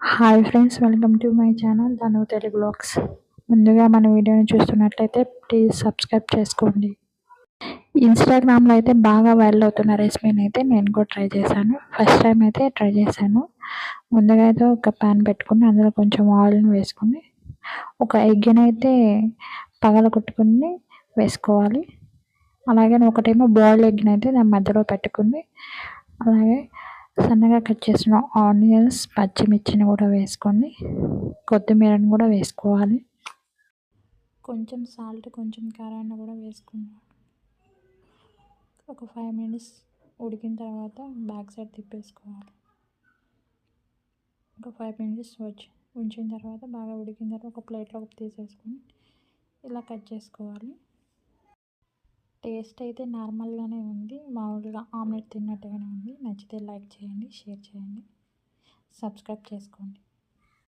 Hi friends, welcome to my channel Dhanu Telugu vlogs. ముందుగా మన వీడియోని చూస్తున్నట్లయితే ప్లీజ్ సబ్స్క్రైబ్ చేసుకోండి. ఇన్స్టాగ్రామ్లో అయితే బాగా వైరల్ అవుతున్న రెసిపీని అయితే నేను కూడా ట్రై చేశాను. ఫస్ట్ టైం అయితే ట్రై చేశాను. ముందుగా అయితే ఒక ప్యాన్ పెట్టుకుని అందులో కొంచెం ఆయిల్ని వేసుకుని ఒక ఎగ్ని అయితే పగలగొట్టుకుని వేసుకోవాలి. అలాగే ఒకటేమో బాయిల్డ్ ఎగ్ని అయితే దాని మధ్యలో పెట్టుకుని అలాగే సన్నగా కట్ చేసిన ఆనియన్స్, పచ్చిమిర్చిని కూడా వేసుకొని కొత్తిమీరని కూడా వేసుకోవాలి. కొంచెం సాల్ట్, కొంచెం కారాన్ని కూడా వేసుకున్నాను. ఒక 5 మినిట్స్ ఉడికిన తర్వాత బ్యాక్ సైడ్ తిప్పేసుకోవాలి. ఒక 5 మినిట్స్ ఉంచిన తర్వాత బాగా ఉడికిన తర్వాత ఒక ప్లేట్లోకి తీసేసుకొని ఇలా కట్ చేసుకోవాలి. టేస్ట్ అయితే నార్మల్గానే ఉంది, మామూలుగా ఆమ్లెట్ తిన్నట్టుగానే ఉంది. నచ్చితే లైక్ చేయండి, షేర్ చేయండి, సబ్స్క్రైబ్ చేసుకోండి.